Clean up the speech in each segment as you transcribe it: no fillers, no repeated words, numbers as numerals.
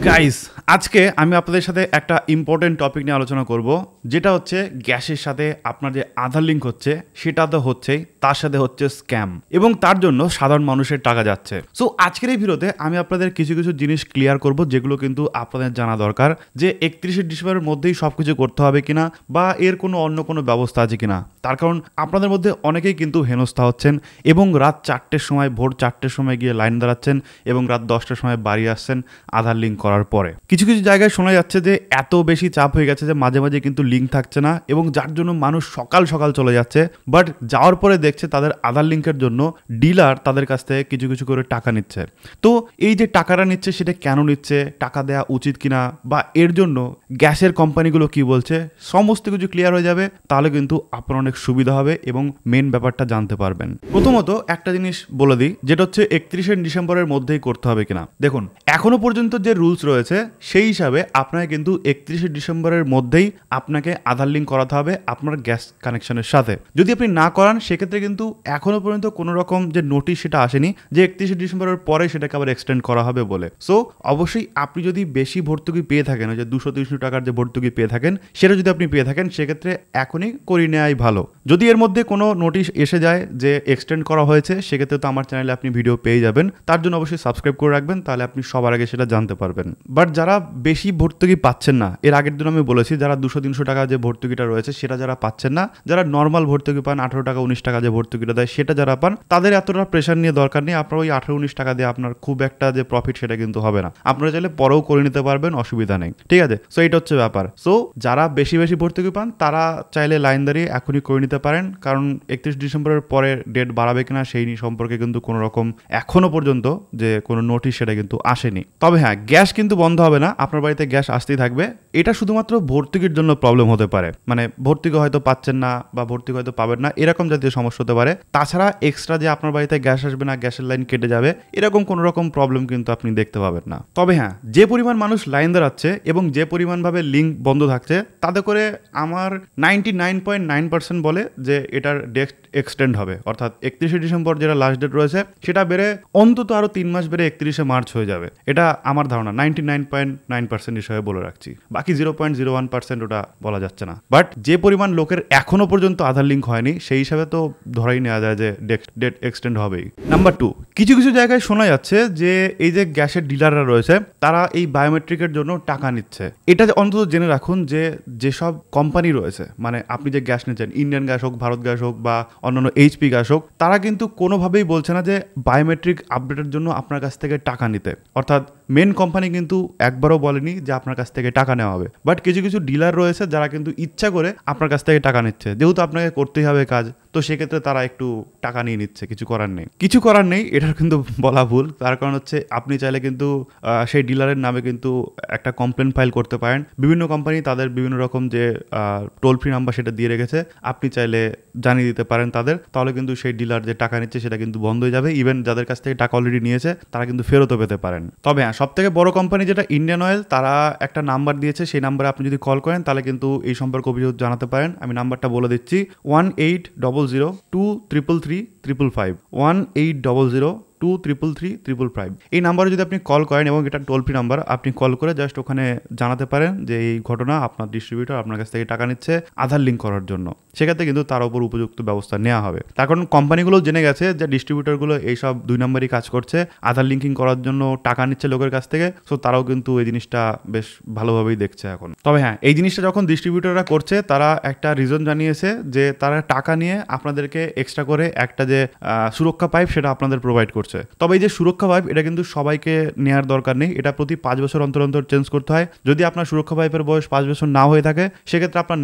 Guys আজকে আমি আপনাদের সাথে একটা ইম্পর্টেন্ট টপিক নিয়ে আলোচনা করব, যেটা হচ্ছে গ্যাসের সাথে আপনার যে আধার লিঙ্ক হচ্ছে সেটা তো হচ্ছেই, তার সাথে হচ্ছে স্ক্যাম, এবং তার জন্য সাধারণ মানুষের টাকা যাচ্ছে। সো আজকের এই ভিডিওতে আমি আপনাদের কিছু কিছু জিনিস ক্লিয়ার করব, যেগুলো কিন্তু আপনাদের জানা দরকার, যে 31শে ডিসেম্বরের মধ্যেই সবকিছু করতে হবে কিনা, বা এর কোনো অন্য কোনো ব্যবস্থা আছে কিনা। তার কারণ আপনাদের মধ্যে অনেকেই কিন্তু হেনস্থা হচ্ছেন এবং রাত 4টের সময়, ভোর 4টের সময় গিয়ে লাইন দাঁড়াচ্ছেন এবং রাত 10টার সময় বাড়ি আসছেন আধার লিঙ্ক করার পরে। কিছু কিছু জায়গায় শোনা যাচ্ছে যে এত বেশি চাপ হয়ে গেছে যে মাঝে মাঝে কিন্তু লিঙ্ক থাকছে না, এবং যার জন্য মানুষ সকাল সকাল চলে যাচ্ছে, বাট যাওয়ার পরে দেখছে তাদের আধার লিঙ্কের জন্য ডিলার তাদের কাছ থেকে কিছু কিছু করে টাকা নিচ্ছে। তো এই যে টাকাটা নিচ্ছে সেটা কেন নিচ্ছে, টাকা দেওয়া উচিত কিনা, বা এর জন্য গ্যাসের কোম্পানিগুলো কি বলছে, সমস্ত কিছু ক্লিয়ার হয়ে যাবে। তাহলে কিন্তু আপনার অনেক সুবিধা হবে এবং মেন ব্যাপারটা জানতে পারবেন। প্রথমত একটা জিনিস বলে দিই, যেটা হচ্ছে 31শে ডিসেম্বরের মধ্যেই করতে হবে কিনা। দেখুন, এখনো পর্যন্ত যে রুলস রয়েছে সেই হিসাবে আপনাকে কিন্তু 31শে ডিসেম্বরের মধ্যেই আপনাকে আধার লিঙ্ক করাতে হবে আপনার গ্যাস কানেকশনের সাথে। যদি আপনি না করান সেক্ষেত্রে কিন্তু এখনো পর্যন্ত কোনো রকম যে নোটিশ সেটা আসেনি যে 31শে ডিসেম্বরের পরে সেটাকে আবার এক্সটেন্ড করা হবে বলে। সো অবশ্যই আপনি যদি বেশি ভর্তুকি পেয়ে থাকেন, যে 200-300 টাকার যে ভর্তুকি পেয়ে থাকেন, সেটা যদি আপনি পেয়ে থাকেন সেক্ষেত্রে এখনই করিয়ে নেওয়াই ভালো। যদি এর মধ্যে কোনো নোটিশ এসে যায় যে এক্সটেন্ড করা হয়েছে, সেক্ষেত্রে তো আমার চ্যানেলে আপনি ভিডিও পেয়ে যাবেন। তার জন্য অবশ্যই সাবস্ক্রাইব করে রাখবেন, তাহলে আপনি সবার আগে সেটা জানতে পারবেন। বাট যারা বেশি ভর্তুকি পাচ্ছেন না, এর আগের দিন আমি বলেছি, যারা 200-300 টাকা যে ভর্তুকিটা রয়েছে সেটা যারা পাচ্ছেন না, যারা নর্মাল ভর্তুকি পান 18 টাকা 19 টাকা যে ভর্তুকিটা দেয় সেটা যারা পান, তাদের এতটা প্রেশার নিয়ে দরকার নেই। আপনার ওই 18-19 টাকা দিয়ে আপনার খুব একটা যে প্রফিট সেটা কিন্তু হবে না। আপনারা চাইলে পরেও করে নিতে পারবেন, অসুবিধা নেই, ঠিক আছে। সো এটা হচ্ছে ব্যাপার। সো যারা বেশি বেশি ভর্তুকি পান তারা চাইলে লাইন দাঁড়িয়ে এখনই করে নিতে পারেন, কারণ 31 ডিসেম্বরের পরে ডেট বাড়াবে কিনা সেই সম্পর্কে কিন্তু কোনো রকম এখনো পর্যন্ত যে কোনো নোটিশ সেটা কিন্তু আসেনি। তবে হ্যাঁ, গ্যাস কিন্তু বন্ধ হবে না, আপনার বাড়িতে গ্যাস আসতেই থাকবে। এটা শুধুমাত্র ভর্তুকির জন্য প্রবলেম হতে পারে, মানে ভর্তুকি হয়তো পাচ্ছেন না বা ভর্তুকি হয়তো পাবেন না, এরকম জাতীয় সমস্যা হতে পারে। তাছাড়া এক্সট্রা যে আপনার বাড়িতে গ্যাস আসবে না, গ্যাসের লাইন কেটে যাবে, এরকম কোনো রকম প্রবলেম কিন্তু আপনি দেখতে পাবেন না। তবে হ্যাঁ, যে পরিমাণ মানুষ লাইন দাঁড়াচ্ছে এবং যে পরিমাণভাবে লিঙ্ক বন্ধ থাকছে, তাতে করে আমার 99.9% বলে যে এটার ডেট এক্সটেন্ড হবে, অর্থাৎ 31শে ডিসেম্বর যেটা লাস্ট ডেট রয়েছে সেটা বেড়ে অন্তত আরো 3 মাস বেড়ে 31শে মার্চ হয়ে যাবে। এটা আমার ধারণা, 99.9% হিসেবে বলে রাখছি। বাকি 0.01% ওটা বলা যাচ্ছে না। বাট যে পরিমাণ লোকের এখনো পর্যন্ত আধার লিঙ্ক হয়নি, সেই হিসাবে তো ধরাই নেওয়া যায় যে ডেট এক্সটেন্ড হবেই। নাম্বার 2, কিছু কিছু জায়গায় শোনা যাচ্ছে যে এই যে গ্যাসের ডিলাররা রয়েছে তারা এই বায়োমেট্রিকের জন্য টাকা নিচ্ছে। এটা অন্তত জেনে রাখুন যে যেসব কোম্পানি রয়েছে, মানে আপনি যে গ্যাস নিচ্ছেন, ইন্ডিয়ান গ্যাস হোক, ভারত গ্যাস হোক, বা অন্যান্য এইচপি গ্যাস হোক, তারা কিন্তু কোনোভাবেই বলছে না যে বায়োমেট্রিক আপডেটের জন্য আপনার কাছ থেকে টাকা নিতে। অর্থাৎ মেন কোম্পানি কিন্তু একবারও বলেনি যে আপনার কাছ থেকে টাকা নেওয়া হবে। বাট কিছু কিছু ডিলার রয়েছে যারা কিন্তু ইচ্ছা করে আপনার কাছ থেকে টাকা নিচ্ছে, যেহেতু আপনাকে করতেই হবে কাজ, তো সেক্ষেত্রে তারা একটু টাকা নিয়ে নিচ্ছে। কিছু করার নেই, এটার কিন্তু বলা ভুল। তার কারণ হচ্ছে আপনি চাইলে কিন্তু সেই ডিলারের নামে কিন্তু একটা কমপ্লেন ফাইল করতে পারেন। বিভিন্ন কোম্পানি তাদের বিভিন্ন রকম যে টোল ফ্রি নাম্বার সেটা দিয়ে রেখেছে, আপনি চাইলে জানিয়ে দিতে পারেন তাদের, তাহলে কিন্তু সেই ডিলার যে টাকা নিচ্ছে সেটা কিন্তু বন্ধ হয়ে যাবে। ইভেন যাদের কাছ থেকে টাকা অলরেডি নিয়েছে তারা কিন্তু ফেরতও পেতে পারেন। তবে হ্যাঁ, সব থেকে বড় কোম্পানি যেটা ইন্ডিয়ান অয়েল, তারা একটা নাম্বার দিয়েছে, সেই নাম্বারে আপনি যদি কল করেন তাহলে কিন্তু এই সম্পর্কে অভিযোগ জানাতে পারেন। আমি নাম্বারটা বলে দিচ্ছি, 1800-233-555, 1800-233-555। এই নাম্বারে যদি আপনি কল করেন, এবং এটা টোল ফ্রি নাম্বার, আপনি কল করে জাস্ট ওখানে জানাতে পারেন যে এই ঘটনা, আপনার ডিস্ট্রিবিউটর আপনার কাছ থেকে টাকা নিচ্ছে আধার লিঙ্ক করার জন্য। সেক্ষেত্রে কিন্তু তার উপর উপযুক্ত ব্যবস্থা নেওয়া হবে। তার কারণ কোম্পানিগুলো জেনে গেছে যে ডিস্ট্রিবিউটরগুলো এইসব 2 নম্বরই কাজ করছে, আধার লিঙ্কিং করার জন্য টাকা নিচ্ছে লোকের কাছ থেকে। সো তারাও কিন্তু এই জিনিসটা বেশ ভালোভাবেই দেখছে এখন। তবে হ্যাঁ, এই জিনিসটা যখন ডিস্ট্রিবিউটররা করছে, তারা একটা রিজন জানিয়েছে যে তারা টাকা নিয়ে আপনাদেরকে এক্সট্রা করে একটা যে সুরক্ষা পাইপ সেটা আপনাদের প্রোভাইড করছে। তবে এই যে সুরক্ষা পাইপ, এটা কিন্তু সবাইকে নেওয়ার দরকার নেই। এটা প্রতি 5 বছর অন্তর অন্তর চেঞ্জ করতে হয়। যদি আপনার সুরক্ষা পাইপের বয়স 5 বছর না হয়ে থাকে, সেক্ষেত্রে আপনার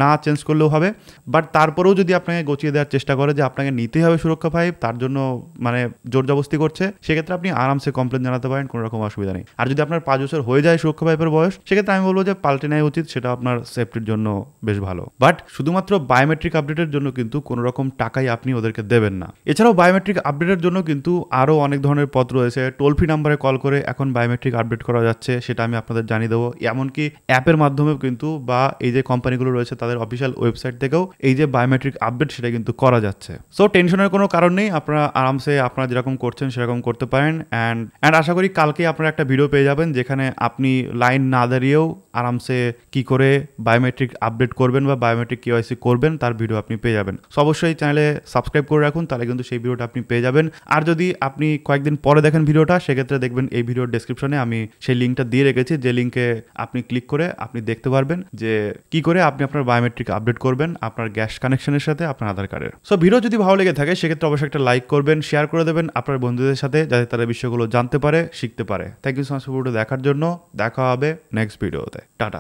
না চেঞ্জ করলেও হবে। বাট তারপরেও যদি আপনাকে গচিয়ে দেওয়ার চেষ্টা করে যে আপনাকে নিতেই হবে সুরক্ষা পাইপ, তার জন্য মানে জোর জবস্তি করছে, সেক্ষেত্রে আপনি আরামসে কমপ্লেন জানাতে পারেন, কোনো রকম অসুবিধা নেই। আর যদি আপনার 5 বছর হয়ে যায় সুরক্ষা পাইপের বয়স, সেক্ষেত্রে আমি বলবো যে পাল্টে নেওয়া উচিত, সেটা আপনার সেফটির জন্য বেশ ভালো। বাট শুধুমাত্র বায়োমেট্রিক আপডেটের জন্য কিন্তু কোনো রকম টাকাই আপনি ওদেরকে দেবেন না। এছাড়াও বায়োমেট্রিক আপডেটের জন্য জন্য কিন্তু আরও অনেক ধরনের পথ রয়েছে। টোল ফ্রি নাম্বারে কল করে এখন বায়োমেট্রিক আপডেট করা যাচ্ছে, সেটা আমি আপনাদের জানিয়ে দেবো। এমনকি অ্যাপের মাধ্যমেও কিন্তু বা এই যে কোম্পানিগুলো রয়েছে তাদের অফিসিয়াল ওয়েবসাইট থেকেও এই যে বায়োমেট্রিক আপডেট সেটা কিন্তু করা যাচ্ছে। সো টেনশনের কোনো কারণ নেই, আপনারা আরামসে আপনারা যেরকম করছেন সেরকম করতে পারেন। অ্যান্ড আশা করি কালকে আপনারা একটা ভিডিও পেয়ে যাবেন যেখানে আপনি লাইন না দাঁড়িয়েও আরামসে কি করে বায়োমেট্রিক আপডেট করবেন বা বায়োমেট্রিক কেওয়াইসি করবেন তার ভিডিও আপনি পেয়ে যাবেন। সো অবশ্যই চ্যানেলে সাবস্ক্রাইব করে রাখুন, তাহলে কিন্তু সেই ভিডিওটা আপনি পেয়ে যাবেন। আর যদি আপনি কয়েকদিন পরে দেখেন ভিডিওটা, সেক্ষেত্রে দেখবেন এই ভিডিওর ডেসক্রিপশনে আমি সেই লিঙ্কটা দিয়ে রেখেছি, যে লিঙ্কে আপনি ক্লিক করে আপনি দেখতে পারবেন যে কি করে আপনি আপনার বায়োমেট্রিক আপডেট করবেন আপনার গ্যাস কানেকশনের সাথে আপনার আধার কার্ডের। সো ভিডিও যদি ভালো লেগে থাকে সেক্ষেত্রে অবশ্যই একটা লাইক করবেন, শেয়ার করে দেবেন আপনার বন্ধুদের সাথে, যাতে তারা বিষয়গুলো জানতে পারে, শিখতে পারে। থ্যাংক ইউ সো মাচ ভিডিওটা দেখার জন্য। দেখা হবে নেক্সট ভিডিওতে। টাটা।